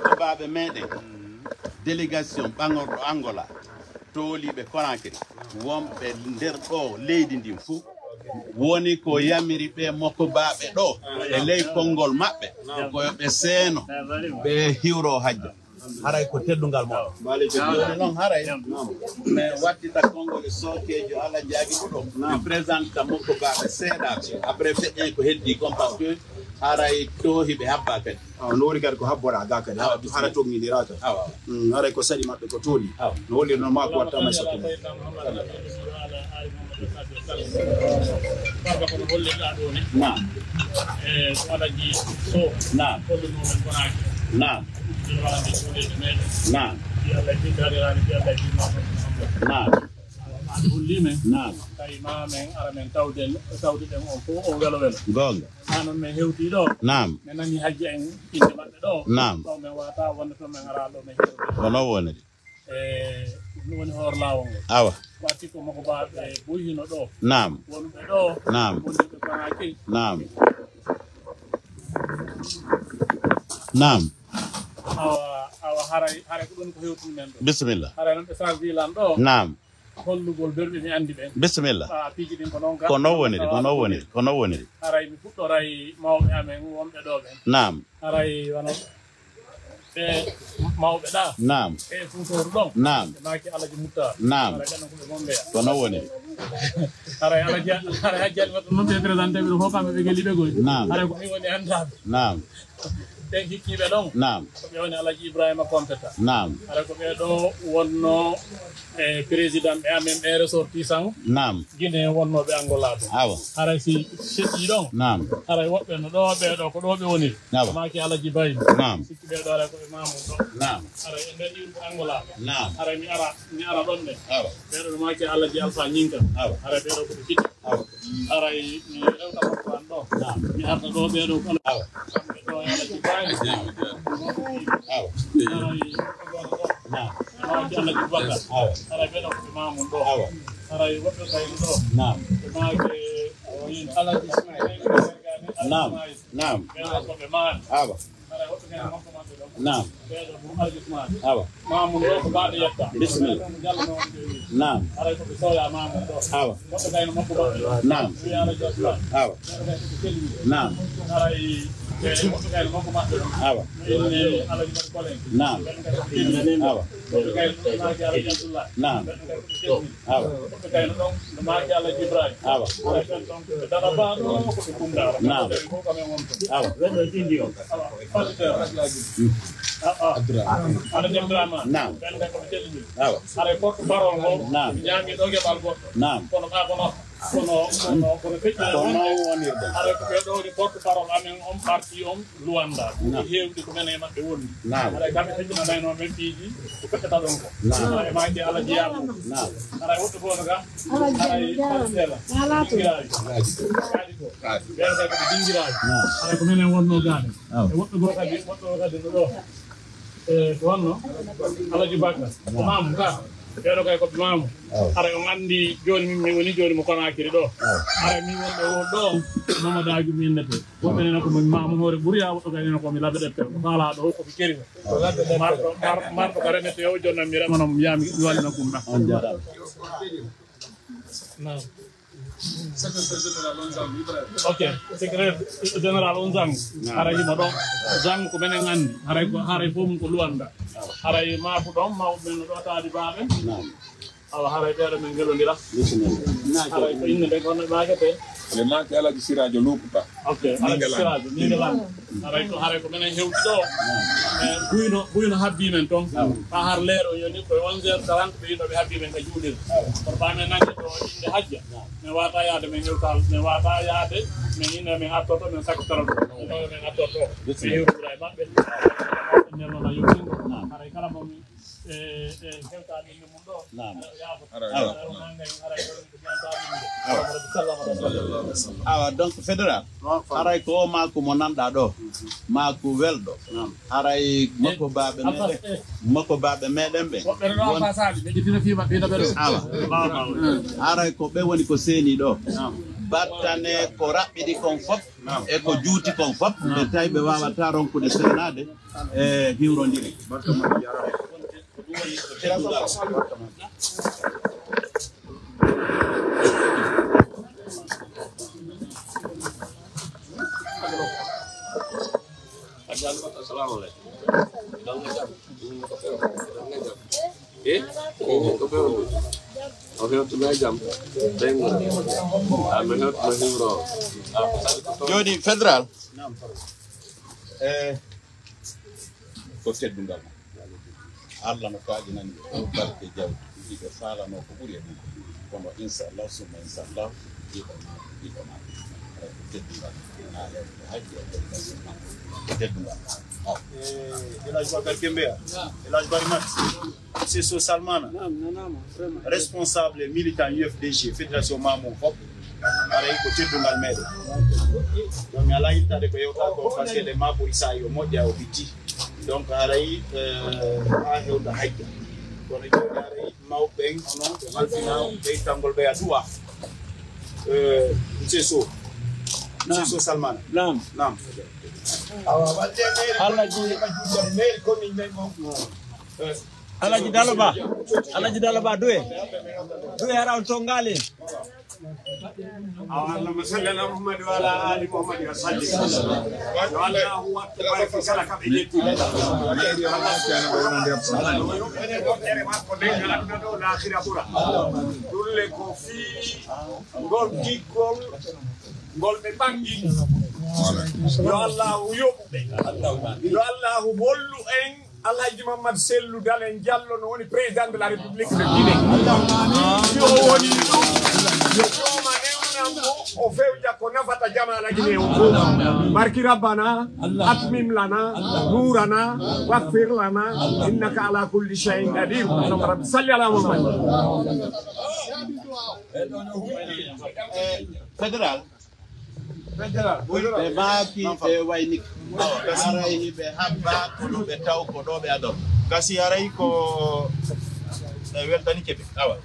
makko baɓe meɗen délégation ɓangorɗo Angola tooliɓe Conakry wonɓe nder ɗo leydi ndin fuu woni ko yamiri ɓe makko baɓe ɗo e ley konngol maɓɓe koyo ɓe seeno ɓe hiwro hajja haray ko teddungal mo joni noon haray mi waddita konngol e sookejo Allah jaagi ɗo mi présente makko baɓe seeɗaɓe après feƴƴen ko heddi comme parce que haray tohi ɓe habba kadi no woni kadi ko habboɗa ga kadi hara tognidirata haray ko saɗi maɓɓe ko tooli no wolli noon ma ko wattama sottuma barka kono hollirɗa ɗo ni naam ko alaji so naam hollunomen Conakry naam ina walande cuuɗede meɗen naam fi Allah jiddaɗirani fi Allah jimmaɗo naam an hollimen naam tawi ma men ara men tawɗen on fof o welo welo gonga hanon min hewti ɗo naam min nani hajji en inde maɓɓe ɗo naam ɗo min wata wonde toon min ara ɗo min hewti kono woniri ɗum woni hoore lawol ngol awa watti ko makko baɓe boyino ɗo naam wonɓe ɗo naam wonɓe Conakry naam naam awa haray ko ɗon ko hewtumi men ɗo bisimilla haray noon ɓe sardilan ɗo naam hollugol berɓe mi andi ɓen bisimilla piiji ɗin ko noon ko non woniri ko non woniri ko non woniri haray mi fuɗɗoray mawɓe amen wonɓe ɗo ɓen naam haray wono ɓe mawɓe ɗa naam e futoru ɗon naam ɓe maki alaji mutta naam haray ɓenɗon koɓe gomɓeya ko non woniri haray haray hajjani waɗa noon ɓe présenté ɓe ɗo fof kamɓe ɓe gelli ɓe goy naam haray ko mi woni andaɓe naam ɓen hikkiɓe ɗon naam ko ɓe woni alaji Ibrahima Kompeta naam haray ko ɓe ɗo wonno e président ɓe amen ɓe ressortissant naam Guinée wonnoɓe Angola ɗo awa haray si seɗɗi ɗon naam haray woɓɓe no ɗo ɓeɗo ko ɗo ɓe woni awa maki alaji bayi naam sikki ɓeɗo haray koɓe mamum ɗo naam haray e nder iwde Angola naam haray mi ara ɗon ɗe awa ɓeɗo no maki alaji Alpha Ñinka awa haray ɓeɗo koɓe kiɗi awa haray mi rewta makko an ɗo mi arta ɗo ɓeɗo kala awa kamɓe ɗo alaji bayi awa haray naam maki alaji Bakar awa haray ɓeɗo koɓe mamum ɗo awa haray woɓɓe kayno ɗo naam ɓe maki alaji naam naam ɓeɗo koɓe maani awa haray woɓɓe kayno makko maɓɓe ɗo naam ɓeɗo ɗum alaji maani awa mamum ɗo ko baɗo yetta bisimilla jallano naam haray koɓe soya mamum ɗo awa woɓɓe kayno makko maɓɓe naam wi alaji Abdoulaye awa ɓeɗo kayno koɓe kelli naam haray woɓɓe kayno makko maɓɓe ɗo awa inni alaji Mati Kolen naam ɓeɗo kayno koɓe kelli awa woɓɓe kayno ɗo maki alaji Abdoulaye naam ɓeɗo kayno koɓe kelli awa woɓɓe kayno ɗon no maki alaji Ibrahima awa haray ɓen ɗon koɓe dara ba ɗo koɓe kumdara Naam. fof kamen wonto awa falliteur alaji Abdourahmane Naam. ɓen kay koɓe kellini awa haray porte parole o Naam. ñaami ɗo geɓal goɗɗo naam kono ɓa kono feƴƴere ko non wonirɗe haray ko ɓe ɗowri porte parole amen on parti on Luanda ko hewɗi ko men e maɓɓe wonni naam haray kamɓe feƴƴinanayno men piiji ko feƴƴata ɗon ko Naam. e maki alaji yamu naam haray woɗɗo goto kam haray fallitere dingiraji gaadi ko ɓen kay koɓe dingiraji naam haray ko minen wonno gaade awa e woɗɗo goto kadi no ɗo e ko wonno alaji Bakar ko mamu ka ɓeɗo kay koɓe mamu haray on andi joni min woni joni mo Conakry ɗo haray min wonɓe won ɗo Mamadou min nete woɓɓe nena komi mamu hoore ɓuuriya woɗɗo kay nena komi laɓe ɗeppe ko faala ɗo komi kerima marɗo ko remete yo jonnan mi remanomo yami wallina kum ɗa on jarama nam ok secrétaire général on Zang haray himo ɗon Zang ko menen andi haray fof mum ko Luanda haray mafu ɗon mawɓe no ɗo taadi baɓe naam awa haray ɓeɗo men gelodira bisimilla haray ko inde ɓe gonno ɓakete le maki alaji Sirajo Lukuta ok alaji Sirajo Mingelan haray ko menen hewti ɗo buyno habbi men toon ha har leero yoni koye 11h30 ɓe yiɗo ɓe habbi men ka juuɗir kono ɓamen nangue ɗo inde hajja min wata yaade men hewtal min wata yaade min inde men attoto min sakkitoro ɗo men attoto ɓe hewtira e maɓɓe nellona yottingo haray kala momi hewtaade inde mum ɗo yaafo nanggay haray awa donc fédéral haray ko o makko mo nanɗa ɗo makko welɗo haray makko baɓe meɗen makko baɓe meɗen ɓe woɓɓe ɗo fasaɓe ɓe ƴettina fiima ɓiɗo ɓe ɗo awa haray ko ɓe woni ko seeni ɗo battane ko raɓɓiɗi kon fof e ko juuti kon fof ɓe tawi ɓe wawata ronkude sernade e hiwrodiri joni fédéral ko teddungal Allah no faajinani barke jawdi ɗiɓe faalano ko ɓuri e ɗum kono inchallah summa inchallah ɗiɗoma ko teddungal haƴƴi e délégation ko teddungal Elhadji Bakar Kembeya, Elhadji Barimat, Sesso Salmana, responsable militant UFDG, Fédération Mamou Fop, aray ko teddungal meɗen. Donc mi ala yittade ko yewta ko par ce que les mabo isa yo moƴƴa o bitti. Donc aray ha hewta haƴƴa. Kono joni aray mawɓen onon ɓe malfina ɓeytangol ɓe a duwa. Sesso Salmana. Nam. Alhaji Daloba duwe haraw tongali اللهم صل على محمد وعلى ال محمد وسلم والله تبارك سلك بيتي ngol be bangi yo Allah yobbe yo Allah bollu en Alhaji Mamadou Sellou Dalen Diallo no woni président de la République de Guinée yo woni yo ma newnambo o fewja ko nafata jama la Guinée o barki rabbana atmim lana nurana waghfir lana innaka ala kulli shay'in qadir rabbi salli ala Muhammad fédéral ɓe maaki ɓe wayni aray ɓe habba kono ɓe taw ko ɗo ɓe adon gasi aray ko weltani keɓe awa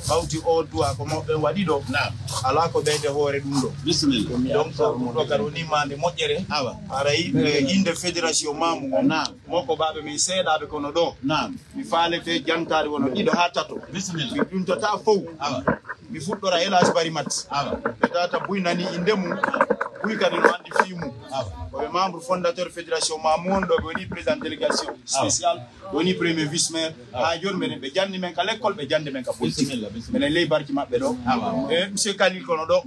hawti o duwa ko moɓɓe waɗi ɗo ala ko ɓeyde hoore ɗum ɗo bisimilla donc ɗo kadi o nimande moƴƴere awa aray inde fédération mamou o moko baɓe min seeɗaɓe kono ɗo mi faalete jantade wono ɗiɗo ha tato bisimilla mi ɗumtata fof mi fuɗɗora Elhadji Barimat ɓe tata buy nani inde mum buy kadi no andi fimu koɓe membre fondateur fédération mamou on ɗo ɓe woni président délégation spécial ɓe woni premier vice maire ha joni menen ɓe janni men ka l'école ɓe jande men ka politique minen ley barki maɓɓe ɗo e monsieur Kalil kono ɗo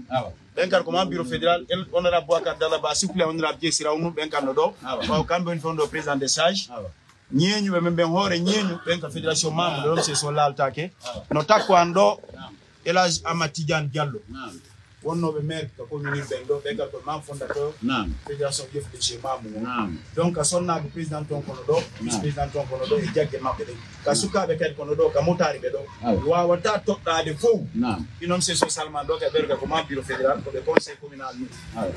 ɓen kadi ko membre bureau fédéral honorable Boubacar Dalaba suppléant honorable Djey Siraw Num ɓen kamno ɗo ɓaw kamɓe woni fon ɗo président des sages ñeeñuɓe men ɓen hoore ñeeñu ɓen ka fédération membre ɗo monsieur so laltake no takko an ɗo Elhadji Amadou Tidiane Diallo wonnoɓe maire ko commune ɓen ɗo ɓe kadi ko membre fondateur fédération UFDG Mamou donc a sonnaɓe président ton kono ɗo vice président ton kono ɗo e jaggue maɓɓe ɗen ka sukaɓe kadi kono ɗo ka motari ɓe ɗo wawata toɗɗade fof inon Sesso Salman ɗo ka ɓerga ko membre bureau fédéral koɓe conseil communal ni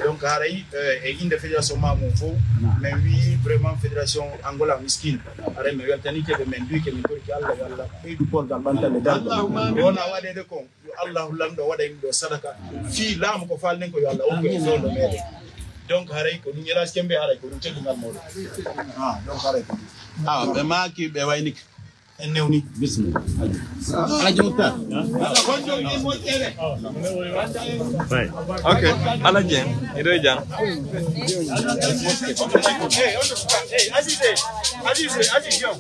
donc haray e inde fédération Mamou fof min wi vraiment fédération Angola miskine aray mi weltani keɓe men duy kemin torki Allah yo Allah ɓeydu kolgal ɓantalle dal wona waɗede kon yo Allahu lamɗo waɗa yimɓe ɗo sadaka fi laamu ko falnen ko yo Allah okko e fewndo meɗen donc haray ko ɗum Elhadji Kembe haray ko ɗum teddungal mawɗo donc haray ko ɓe maaki ɓe wayni en newni bisimilla Alhaji Moutar ok Alhaji ido jang Aziz yo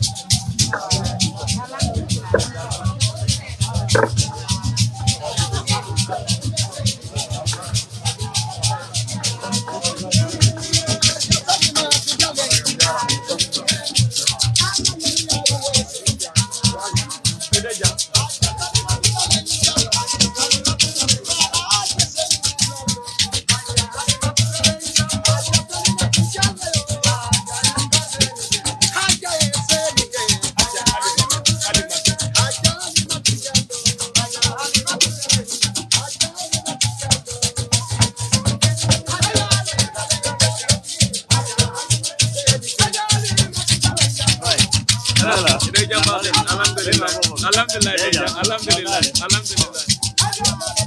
Alhamdulillah.